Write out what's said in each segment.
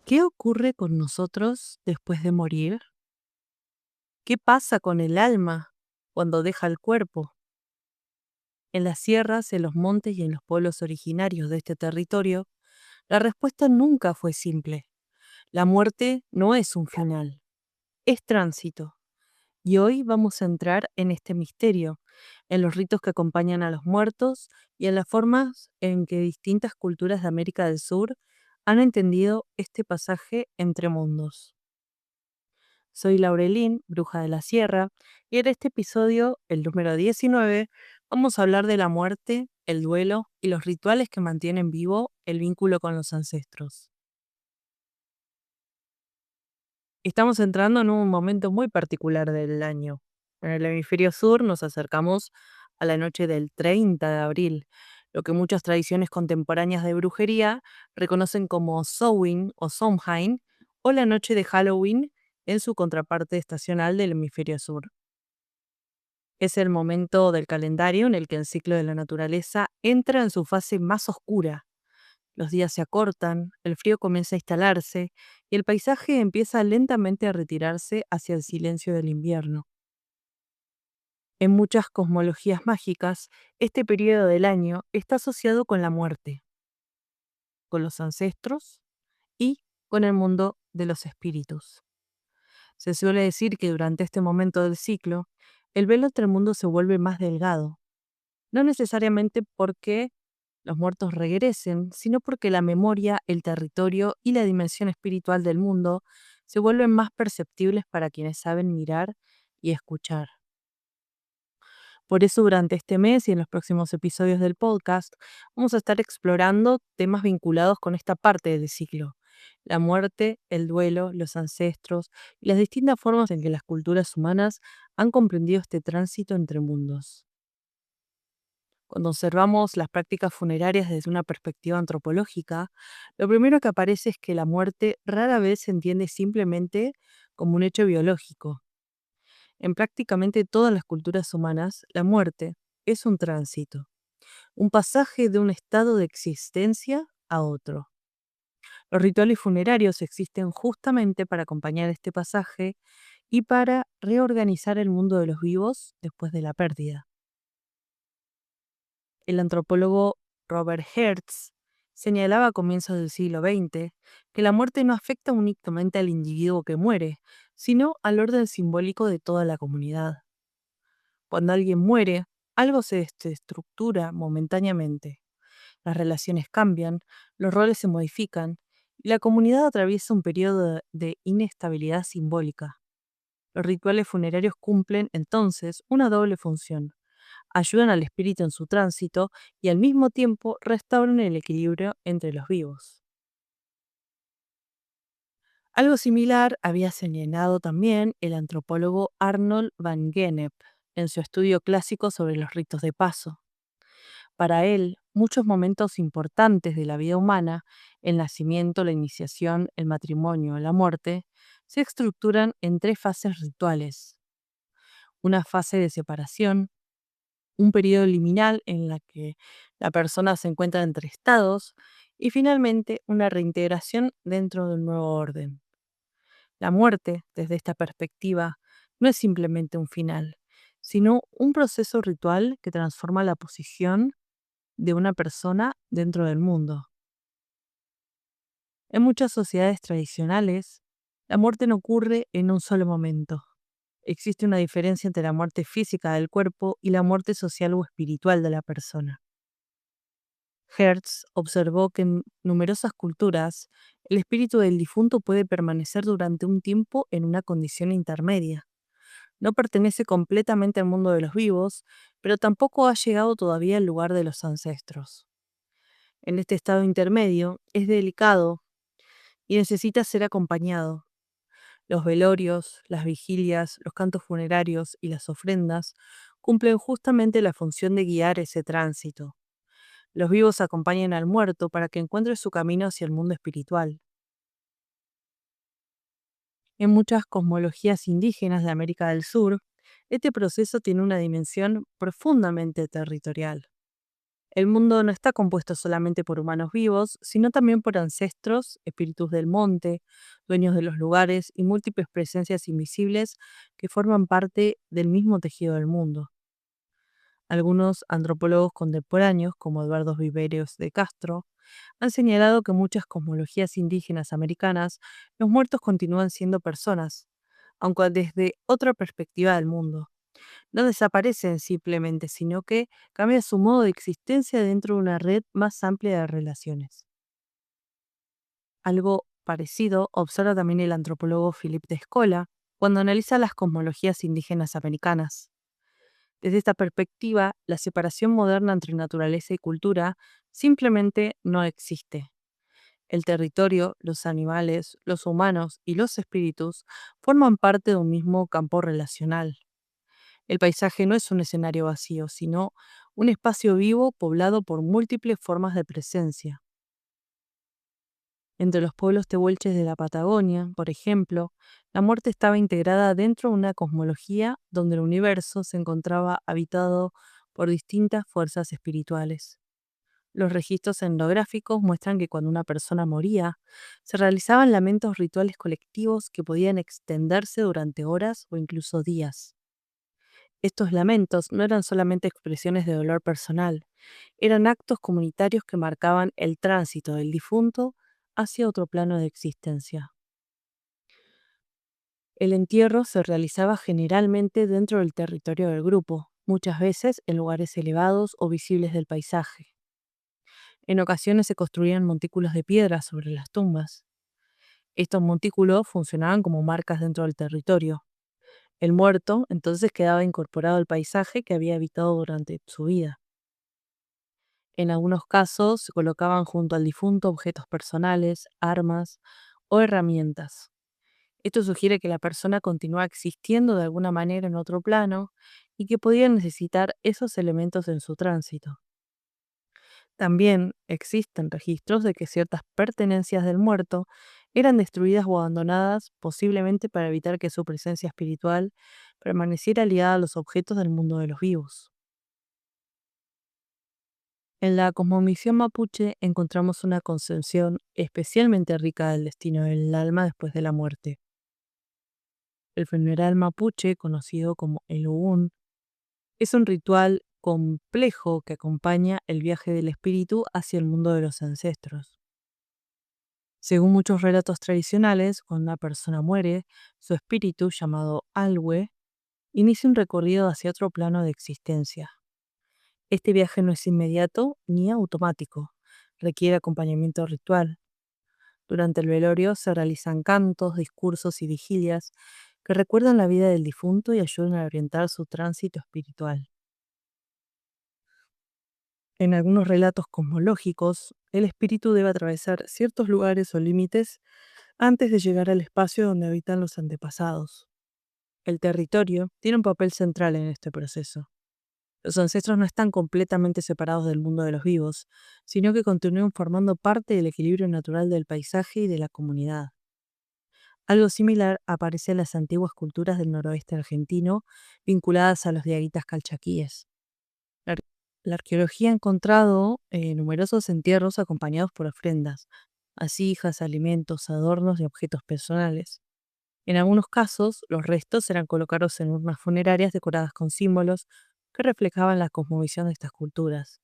¿Qué ocurre con nosotros después de morir? ¿Qué pasa con el alma cuando deja el cuerpo? En las sierras, en los montes y en los pueblos originarios de este territorio, la respuesta nunca fue simple. La muerte no es un final, es tránsito. Y hoy vamos a entrar en este misterio, en los ritos que acompañan a los muertos y en las formas en que distintas culturas de América del Sur han entendido este pasaje entre mundos. Soy Laurelín, bruja de la sierra, y en este episodio, el número 19, vamos a hablar de la muerte, el duelo y los rituales que mantienen vivo el vínculo con los ancestros. Estamos entrando en un momento muy particular del año. En el hemisferio sur nos acercamos a la noche del 30 de abril, lo que muchas tradiciones contemporáneas de brujería reconocen como Samhain o Samhain o la noche de Halloween en su contraparte estacional del hemisferio sur. Es el momento del calendario en el que el ciclo de la naturaleza entra en su fase más oscura. Los días se acortan, el frío comienza a instalarse y el paisaje empieza lentamente a retirarse hacia el silencio del invierno. En muchas cosmologías mágicas, este periodo del año está asociado con la muerte, con los ancestros y con el mundo de los espíritus. Se suele decir que durante este momento del ciclo, el velo entre mundos se vuelve más delgado, no necesariamente porque los muertos regresen, sino porque la memoria, el territorio y la dimensión espiritual del mundo se vuelven más perceptibles para quienes saben mirar y escuchar. Por eso durante este mes y en los próximos episodios del podcast vamos a estar explorando temas vinculados con esta parte del ciclo: la muerte, el duelo, los ancestros y las distintas formas en que las culturas humanas han comprendido este tránsito entre mundos. Cuando observamos las prácticas funerarias desde una perspectiva antropológica, lo primero que aparece es que la muerte rara vez se entiende simplemente como un hecho biológico. En prácticamente todas las culturas humanas, la muerte es un tránsito, un pasaje de un estado de existencia a otro. Los rituales funerarios existen justamente para acompañar este pasaje y para reorganizar el mundo de los vivos después de la pérdida. El antropólogo Robert Hertz señalaba a comienzos del siglo XX que la muerte no afecta únicamente al individuo que muere, sino al orden simbólico de toda la comunidad. Cuando alguien muere, algo se desestructura momentáneamente. Las relaciones cambian, los roles se modifican y la comunidad atraviesa un periodo de inestabilidad simbólica. Los rituales funerarios cumplen entonces una doble función: ayudan al espíritu en su tránsito y al mismo tiempo restauran el equilibrio entre los vivos. Algo similar había señalado también el antropólogo Arnold van Gennep en su estudio clásico sobre los ritos de paso. Para él, muchos momentos importantes de la vida humana, el nacimiento, la iniciación, el matrimonio, la muerte, se estructuran en tres fases rituales: una fase de separación, un periodo liminal en la que la persona se encuentra entre estados y finalmente una reintegración dentro del nuevo orden. La muerte, desde esta perspectiva, no es simplemente un final, sino un proceso ritual que transforma la posición de una persona dentro del mundo. En muchas sociedades tradicionales, la muerte no ocurre en un solo momento. Existe una diferencia entre la muerte física del cuerpo y la muerte social o espiritual de la persona. Hertz observó que en numerosas culturas el espíritu del difunto puede permanecer durante un tiempo en una condición intermedia. No pertenece completamente al mundo de los vivos, pero tampoco ha llegado todavía al lugar de los ancestros. En este estado intermedio es delicado y necesita ser acompañado. Los velorios, las vigilias, los cantos funerarios y las ofrendas cumplen justamente la función de guiar ese tránsito. Los vivos acompañan al muerto para que encuentre su camino hacia el mundo espiritual. En muchas cosmologías indígenas de América del Sur, este proceso tiene una dimensión profundamente territorial. El mundo no está compuesto solamente por humanos vivos, sino también por ancestros, espíritus del monte, dueños de los lugares y múltiples presencias invisibles que forman parte del mismo tejido del mundo. Algunos antropólogos contemporáneos, como Eduardo Viveiros de Castro, han señalado que en muchas cosmologías indígenas americanas los muertos continúan siendo personas, aunque desde otra perspectiva del mundo. No desaparecen simplemente, sino que cambia su modo de existencia dentro de una red más amplia de relaciones. Algo parecido observa también el antropólogo Philip de Escola cuando analiza las cosmologías indígenas americanas. Desde esta perspectiva, la separación moderna entre naturaleza y cultura simplemente no existe. El territorio, los animales, los humanos y los espíritus forman parte de un mismo campo relacional. El paisaje no es un escenario vacío, sino un espacio vivo poblado por múltiples formas de presencia. Entre los pueblos tehuelches de la Patagonia, por ejemplo, la muerte estaba integrada dentro de una cosmología donde el universo se encontraba habitado por distintas fuerzas espirituales. Los registros etnográficos muestran que cuando una persona moría, se realizaban lamentos rituales colectivos que podían extenderse durante horas o incluso días. Estos lamentos no eran solamente expresiones de dolor personal, eran actos comunitarios que marcaban el tránsito del difunto hacia otro plano de existencia. El entierro se realizaba generalmente dentro del territorio del grupo, muchas veces en lugares elevados o visibles del paisaje. En ocasiones se construían montículos de piedra sobre las tumbas. Estos montículos funcionaban como marcas dentro del territorio. El muerto entonces quedaba incorporado al paisaje que había habitado durante su vida. En algunos casos se colocaban junto al difunto objetos personales, armas o herramientas. Esto sugiere que la persona continúa existiendo de alguna manera en otro plano y que podía necesitar esos elementos en su tránsito. También existen registros de que ciertas pertenencias del muerto eran destruidas o abandonadas, posiblemente para evitar que su presencia espiritual permaneciera ligada a los objetos del mundo de los vivos. En la cosmovisión mapuche encontramos una concepción especialmente rica del destino del alma después de la muerte. El funeral mapuche, conocido como el Ubun, es un ritual complejo que acompaña el viaje del espíritu hacia el mundo de los ancestros. Según muchos relatos tradicionales, cuando una persona muere, su espíritu, llamado Alwe, inicia un recorrido hacia otro plano de existencia. Este viaje no es inmediato ni automático, requiere acompañamiento ritual. Durante el velorio se realizan cantos, discursos y vigilias que recuerdan la vida del difunto y ayudan a orientar su tránsito espiritual. En algunos relatos cosmológicos, el espíritu debe atravesar ciertos lugares o límites antes de llegar al espacio donde habitan los antepasados. El territorio tiene un papel central en este proceso. Los ancestros no están completamente separados del mundo de los vivos, sino que continúan formando parte del equilibrio natural del paisaje y de la comunidad. Algo similar aparece en las antiguas culturas del noroeste argentino, vinculadas a los diaguitas calchaquíes. La, ar- la arqueología ha encontrado numerosos entierros acompañados por ofrendas, vasijas, alimentos, adornos y objetos personales. En algunos casos, los restos eran colocados en urnas funerarias decoradas con símbolos que reflejaban la cosmovisión de estas culturas.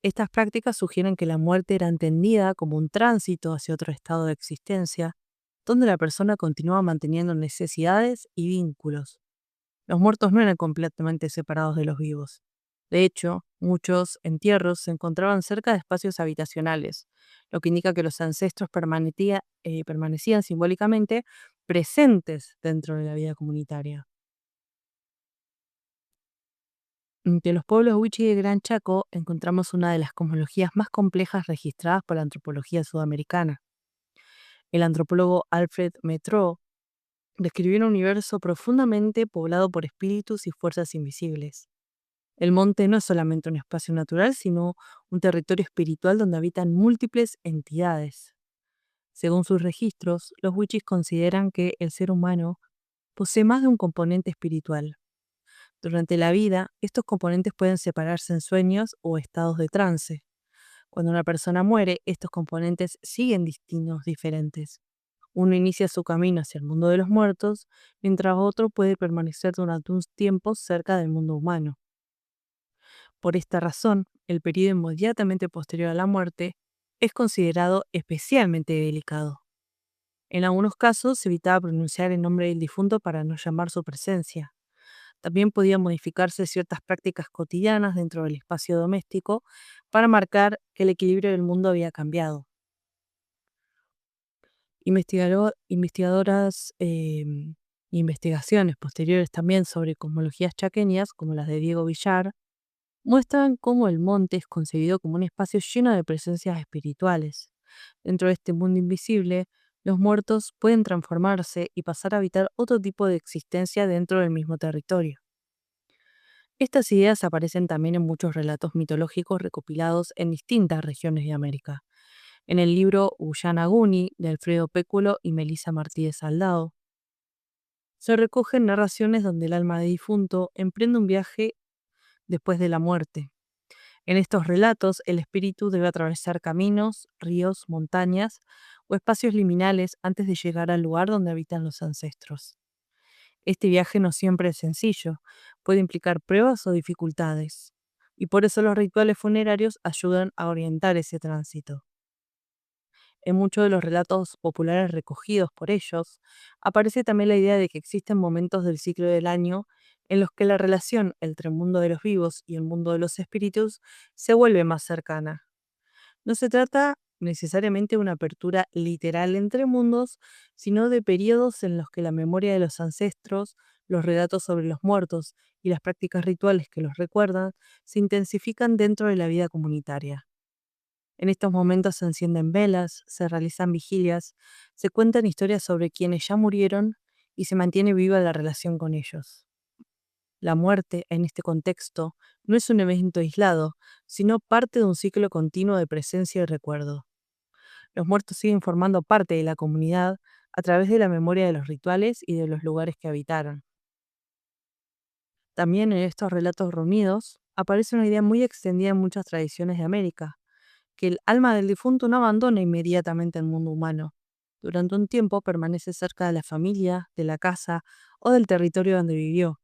Estas prácticas sugieren que la muerte era entendida como un tránsito hacia otro estado de existencia, donde la persona continuaba manteniendo necesidades y vínculos. Los muertos no eran completamente separados de los vivos. De hecho, muchos entierros se encontraban cerca de espacios habitacionales, lo que indica que los ancestros permanecían simbólicamente presentes dentro de la vida comunitaria. Entre los pueblos Huichi y Gran Chaco encontramos una de las cosmologías más complejas registradas por la antropología sudamericana. El antropólogo Alfred Metro describió un universo profundamente poblado por espíritus y fuerzas invisibles. El monte no es solamente un espacio natural, sino un territorio espiritual donde habitan múltiples entidades. Según sus registros, los Wichis consideran que el ser humano posee más de un componente espiritual. Durante la vida, estos componentes pueden separarse en sueños o estados de trance. Cuando una persona muere, estos componentes siguen destinos diferentes. Uno inicia su camino hacia el mundo de los muertos, mientras otro puede permanecer durante un tiempo cerca del mundo humano. Por esta razón, el periodo inmediatamente posterior a la muerte es considerado especialmente delicado. En algunos casos se evitaba pronunciar el nombre del difunto para no llamar su presencia. También podían modificarse ciertas prácticas cotidianas dentro del espacio doméstico para marcar que el equilibrio del mundo había cambiado. Investigadoras investigaciones posteriores también sobre cosmologías chaqueñas, como las de Diego Villar, muestran cómo el monte es concebido como un espacio lleno de presencias espirituales. Dentro de este mundo invisible, los muertos pueden transformarse y pasar a habitar otro tipo de existencia dentro del mismo territorio. Estas ideas aparecen también en muchos relatos mitológicos recopilados en distintas regiones de América. En el libro Ullanaguni de Alfredo Péculo y Melissa Martí de Saldao, se recogen narraciones donde el alma de difunto emprende un viaje después de la muerte. En estos relatos, el espíritu debe atravesar caminos, ríos, montañas o espacios liminales antes de llegar al lugar donde habitan los ancestros. Este viaje no siempre es sencillo, puede implicar pruebas o dificultades, y por eso los rituales funerarios ayudan a orientar ese tránsito. En muchos de los relatos populares recogidos por ellos, aparece también la idea de que existen momentos del ciclo del año en los que la relación entre el mundo de los vivos y el mundo de los espíritus se vuelve más cercana. No se trata necesariamente de una apertura literal entre mundos, sino de periodos en los que la memoria de los ancestros, los relatos sobre los muertos y las prácticas rituales que los recuerdan se intensifican dentro de la vida comunitaria. En estos momentos se encienden velas, se realizan vigilias, se cuentan historias sobre quienes ya murieron y se mantiene viva la relación con ellos. La muerte, en este contexto, no es un evento aislado, sino parte de un ciclo continuo de presencia y recuerdo. Los muertos siguen formando parte de la comunidad a través de la memoria de los rituales y de los lugares que habitaron. También en estos relatos reunidos aparece una idea muy extendida en muchas tradiciones de América, que el alma del difunto no abandona inmediatamente el mundo humano. Durante un tiempo permanece cerca de la familia, de la casa o del territorio donde vivió.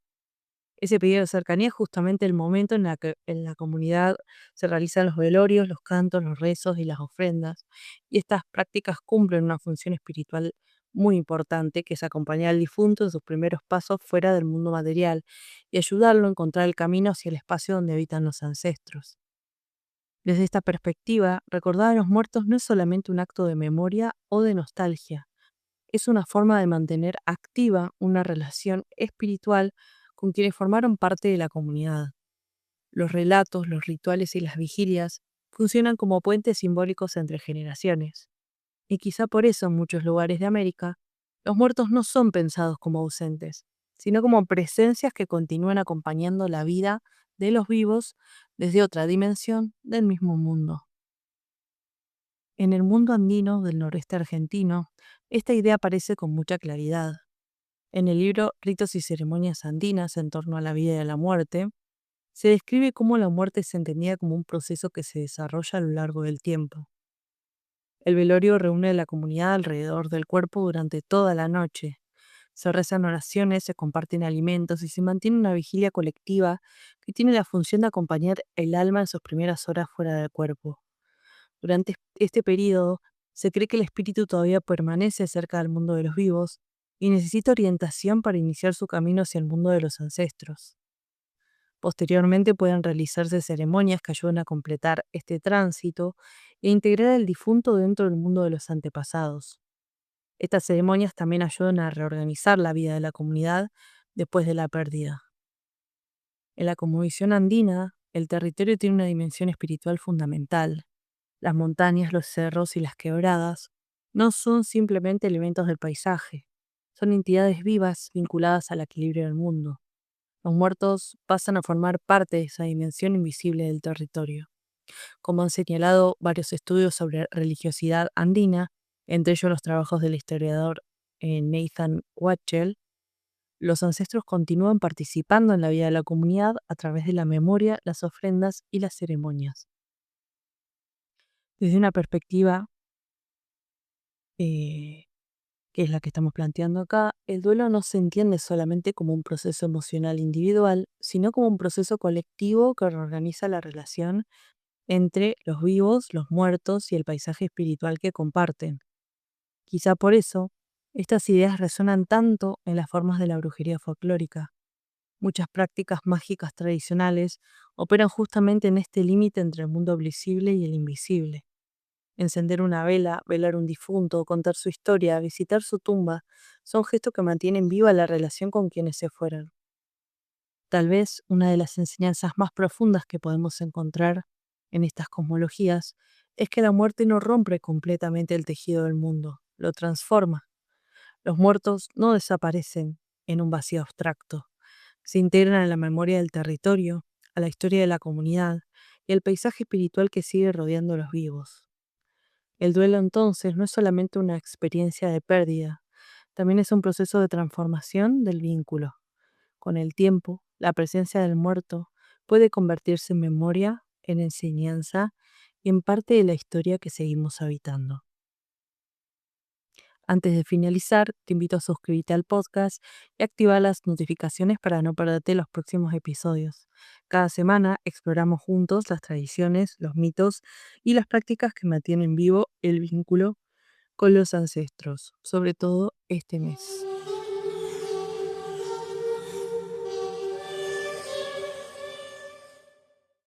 Ese periodo de cercanía es justamente el momento en el que en la comunidad se realizan los velorios, los cantos, los rezos y las ofrendas. Y estas prácticas cumplen una función espiritual muy importante, que es acompañar al difunto en sus primeros pasos fuera del mundo material y ayudarlo a encontrar el camino hacia el espacio donde habitan los ancestros. Desde esta perspectiva, recordar a los muertos no es solamente un acto de memoria o de nostalgia, es una forma de mantener activa una relación espiritual con quienes formaron parte de la comunidad. Los relatos, los rituales y las vigilias funcionan como puentes simbólicos entre generaciones. Y quizá por eso en muchos lugares de América, los muertos no son pensados como ausentes, sino como presencias que continúan acompañando la vida de los vivos desde otra dimensión del mismo mundo. En el mundo andino del noreste argentino, esta idea aparece con mucha claridad. En el libro Ritos y ceremonias andinas en torno a la vida y a la muerte, se describe cómo la muerte se entendía como un proceso que se desarrolla a lo largo del tiempo. El velorio reúne a la comunidad alrededor del cuerpo durante toda la noche. Se rezan oraciones, se comparten alimentos y se mantiene una vigilia colectiva que tiene la función de acompañar el alma en sus primeras horas fuera del cuerpo. Durante este periodo, se cree que el espíritu todavía permanece cerca del mundo de los vivos y necesita orientación para iniciar su camino hacia el mundo de los ancestros. Posteriormente pueden realizarse ceremonias que ayuden a completar este tránsito e integrar al difunto dentro del mundo de los antepasados. Estas ceremonias también ayudan a reorganizar la vida de la comunidad después de la pérdida. En la cosmovisión andina, el territorio tiene una dimensión espiritual fundamental. Las montañas, los cerros y las quebradas no son simplemente elementos del paisaje, son entidades vivas vinculadas al equilibrio del mundo. Los muertos pasan a formar parte de esa dimensión invisible del territorio. Como han señalado varios estudios sobre religiosidad andina, entre ellos los trabajos del historiador Nathan Watchell, los ancestros continúan participando en la vida de la comunidad a través de la memoria, las ofrendas y las ceremonias. Desde una perspectiva eh, que es la que estamos planteando acá, el duelo no se entiende solamente como un proceso emocional individual, sino como un proceso colectivo que reorganiza la relación entre los vivos, los muertos y el paisaje espiritual que comparten. Quizá por eso, estas ideas resuenan tanto en las formas de la brujería folclórica. Muchas prácticas mágicas tradicionales operan justamente en este límite entre el mundo visible y el invisible. Encender una vela, velar un difunto, contar su historia, visitar su tumba, son gestos que mantienen viva la relación con quienes se fueron. Tal vez una de las enseñanzas más profundas que podemos encontrar en estas cosmologías es que la muerte no rompe completamente el tejido del mundo, lo transforma. Los muertos no desaparecen en un vacío abstracto, se integran en la memoria del territorio, a la historia de la comunidad y al paisaje espiritual que sigue rodeando a los vivos. El duelo entonces no es solamente una experiencia de pérdida, también es un proceso de transformación del vínculo. Con el tiempo, la presencia del muerto puede convertirse en memoria, en enseñanza y en parte de la historia que seguimos habitando. Antes de finalizar, te invito a suscribirte al podcast y activar las notificaciones para no perderte los próximos episodios. Cada semana exploramos juntos las tradiciones, los mitos y las prácticas que mantienen vivo el vínculo con los ancestros, sobre todo este mes.